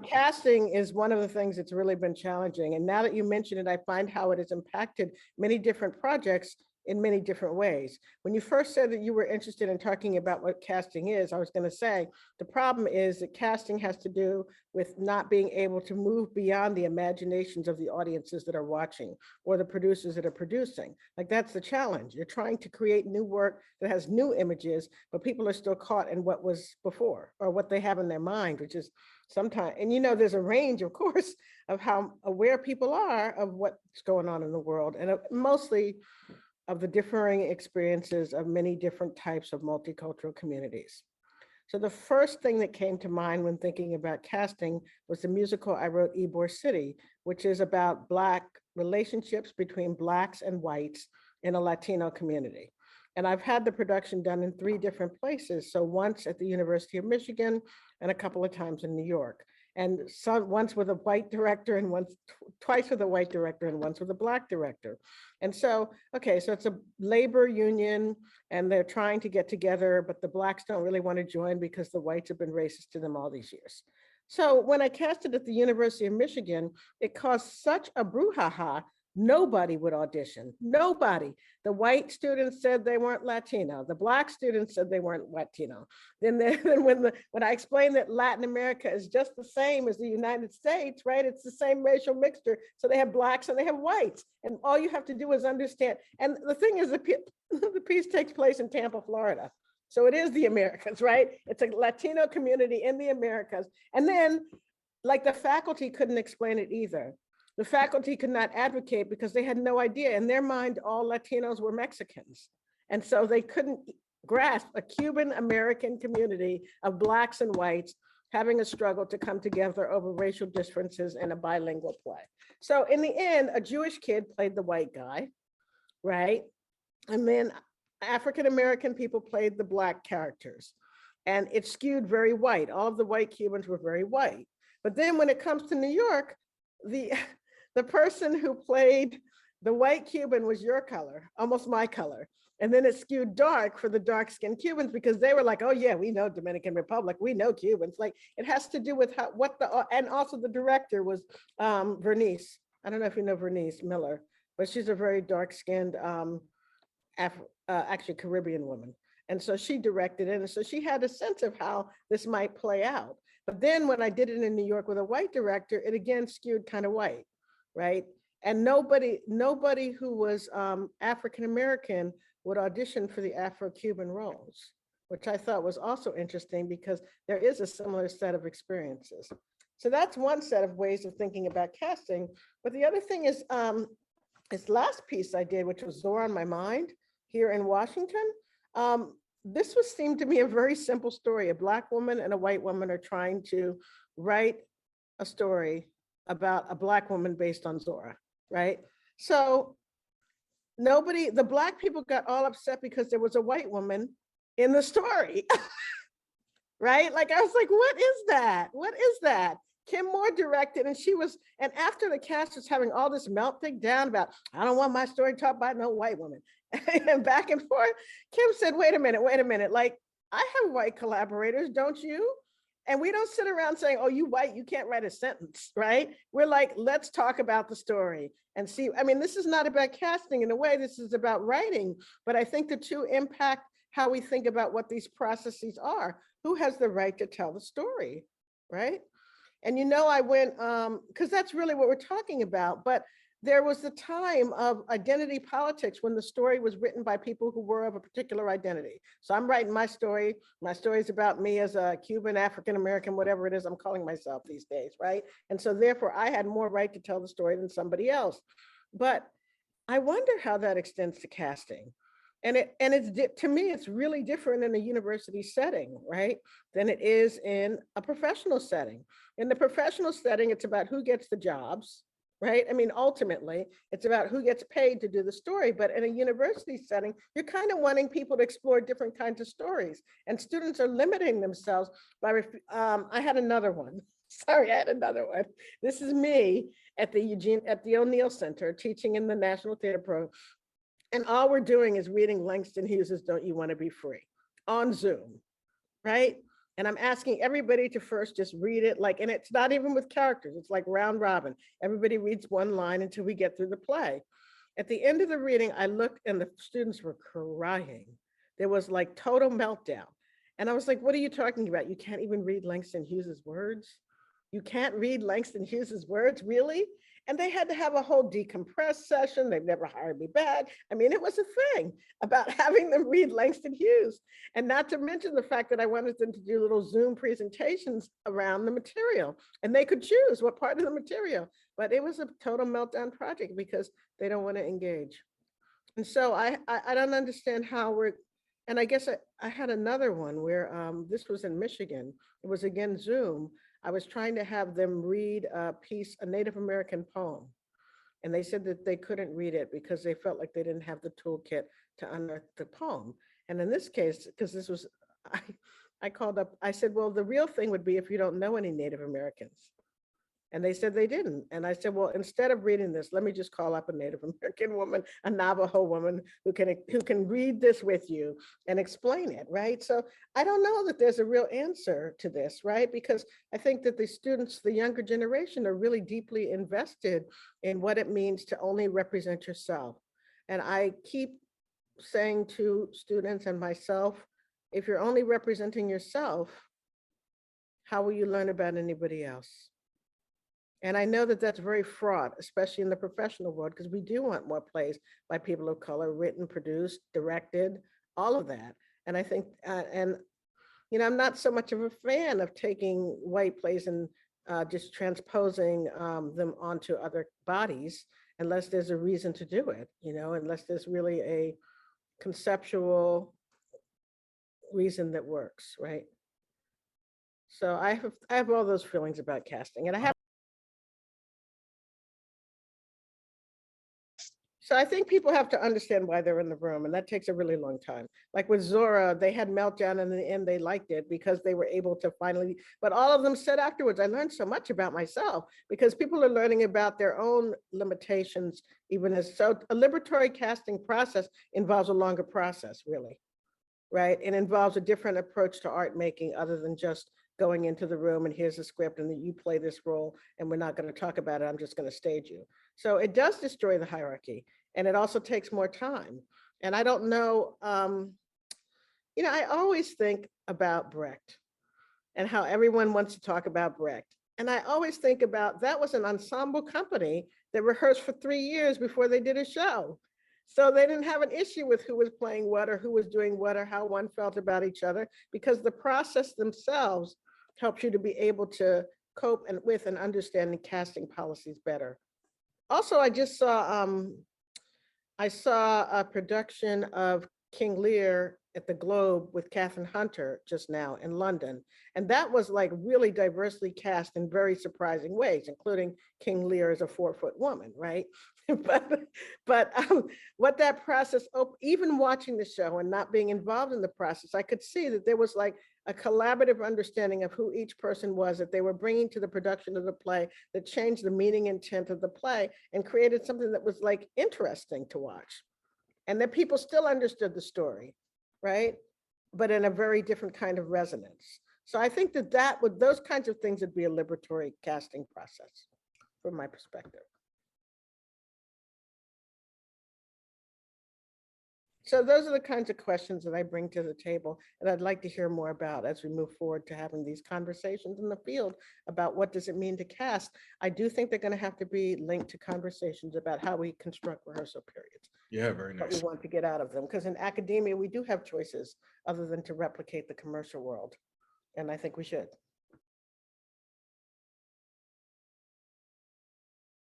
Casting is one of the things that's really been challenging. And now that you mention it, I find how it has impacted many different projects in many different ways. When you first said that you were interested in talking about what casting is, I was going to say, the problem is that casting has to do with not being able to move beyond the imaginations of the audiences that are watching or the producers that are producing. Like, that's the challenge. You're trying to create new work that has new images, but people are still caught in what was before or what they have in their mind, which is sometimes, and there's a range, of course, of how aware people are of what's going on in the world, and mostly of the differing experiences of many different types of multicultural communities. So the first thing that came to mind when thinking about casting was the musical I wrote, Ybor City, which is about Black relationships between Blacks and whites in a Latino community. And I've had the production done in 3 different places. So once at the University of Michigan and a couple of times in New York. And once with a white director and twice with a white director and once with a Black director. And so, okay, so it's a labor union and they're trying to get together, but the Blacks don't really want to join because the whites have been racist to them all these years. So when I cast it at the University of Michigan, it caused such a brouhaha. Nobody would audition, nobody. The white students said they weren't Latino. The Black students said they weren't Latino. Then when I explained that Latin America is just the same as the United States, right? It's the same racial mixture. So they have Blacks and they have whites. And all you have to do is understand. And the thing is, the piece takes place in Tampa, Florida. So it is the Americas, right? It's a Latino community in the Americas. And then, like, the faculty couldn't explain it either. The faculty could not advocate because they had no idea. In their mind, all Latinos were Mexicans. And so they couldn't grasp a Cuban American community of Blacks and whites having a struggle to come together over racial differences in a bilingual play. So in the end, a Jewish kid played the white guy, right? And then African-American people played the Black characters. And it skewed very white. All of the white Cubans were very white. But then when it comes to New York, the person who played the white Cuban was your color, almost my color. And then it skewed dark for the dark-skinned Cubans because they were like, oh yeah, we know Dominican Republic, we know Cubans. Like, it has to do with and also the director was Vernice. I don't know if you know Vernice Miller, but she's a very dark-skinned, actually Caribbean woman. And so she directed it. And so she had a sense of how this might play out. But then when I did it in New York with a white director, it again skewed kind of white, right? And nobody who was African-American would audition for the Afro-Cuban roles, which I thought was also interesting because there is a similar set of experiences. So that's one set of ways of thinking about casting. But the other thing is this last piece I did, which was Zora on My Mind here in Washington. This seemed to me a very simple story. A Black woman and a white woman are trying to write a story about a Black woman based on Zora, right? So the Black people got all upset because there was a white woman in the story, right? Like, I was like, what is that? What is that? Kim Moore directed, and after the cast was having all this meltdown down about, I don't want my story taught by no white woman, and back and forth, Kim said, wait a minute, like, I have white collaborators, don't you? And we don't sit around saying, oh, you white, you can't write a sentence, right? We're like, let's talk about the story and see. I mean, this is not about casting in a way, this is about writing, but I think the two impact how we think about what these processes are. Who has the right to tell the story, right? And I went, because that's really what we're talking about, but there was the time of identity politics when the story was written by people who were of a particular identity. So I'm writing my story. My story is about me as a Cuban, African-American, whatever it is I'm calling myself these days, right? And so therefore I had more right to tell the story than somebody else. But I wonder how that extends to casting. And to me, it's really different in a university setting, right? Than it is in a professional setting. In the professional setting, it's about who gets the jobs, right? I mean, ultimately, it's about who gets paid to do the story. But in a university setting, you're kind of wanting people to explore different kinds of stories. And students are limiting themselves by, I had another one. Sorry, I had another one. This is me at the O'Neill Center teaching in the National Theater Program. And all we're doing is reading Langston Hughes's Don't You Want to Be Free on Zoom, right? And I'm asking everybody to first just read it, like, and it's not even with characters, it's like round robin. Everybody reads one line until we get through the play. At the end of the reading, I looked and the students were crying. There was like total meltdown. And I was like, what are you talking about? You can't even read Langston Hughes's words? You can't read Langston Hughes's words, really? And they had to have a whole decompress session. They've never hired me back. I mean, it was a thing about having them read Langston Hughes. And not to mention the fact that I wanted them to do little Zoom presentations around the material. And they could choose what part of the material. But it was a total meltdown project because they don't want to engage. And so I don't understand how we're, and I guess I had another one where this was in Michigan. It was again Zoom. I was trying to have them read a piece, a Native American poem. And they said that they couldn't read it because they felt like they didn't have the toolkit to unearth the poem. And in this case, because this was, I called up, I said, well, the real thing would be if you don't know any Native Americans. And they said they didn't. And I said, well, instead of reading this, let me just call up a Native American woman, a Navajo woman who can read this with you and explain it, right? So I don't know that there's a real answer to this, right? Because I think that the students, the younger generation, are really deeply invested in what it means to only represent yourself. And I keep saying to students and myself, if you're only representing yourself, how will you learn about anybody else? And I know that that's very fraught, especially in the professional world, because we do want more plays by people of color, written, produced, directed, all of that. And I think, I'm not so much of a fan of taking white plays and just transposing them onto other bodies, unless there's a reason to do it, unless there's really a conceptual reason that works, right? So I have all those feelings about casting, and I have. So I think people have to understand why they're in the room, and that takes a really long time. Like with Zora, they had meltdown, and in the end they liked it because they were able to finally, but all of them said afterwards, I learned so much about myself because people are learning about their own limitations, even as, so a liberatory casting process involves a longer process, really, right? It involves a different approach to art making other than just going into the room and here's a script and then you play this role and we're not going to talk about it, I'm just going to stage you. So it does destroy the hierarchy. And it also takes more time. And I don't know, I always think about Brecht and how everyone wants to talk about Brecht. And I always think about, that was an ensemble company that rehearsed for 3 years before they did a show. So they didn't have an issue with who was playing what or who was doing what or how one felt about each other, because the process themselves helps you to be able to cope with and understand the casting policies better. Also, I just saw, I saw a production of King Lear at the Globe with Catherine Hunter just now in London. And that was like really diversely cast in very surprising ways, including King Lear as a 4-foot woman, right? but what that process, even watching the show and not being involved in the process, I could see that there was like a collaborative understanding of who each person was that they were bringing to the production of the play that changed the meaning intent of the play and created something that was like interesting to watch. And that people still understood the story, right? But in a very different kind of resonance. So I think that those kinds of things would be a liberatory casting process from my perspective. So those are the kinds of questions that I bring to the table and I'd like to hear more about as we move forward to having these conversations in the field about what does it mean to cast. I do think they're going to have to be linked to conversations about how we construct rehearsal periods. Yeah, very nice. What we want to get out of them, because in academia, we do have choices other than to replicate the commercial world. And I think we should.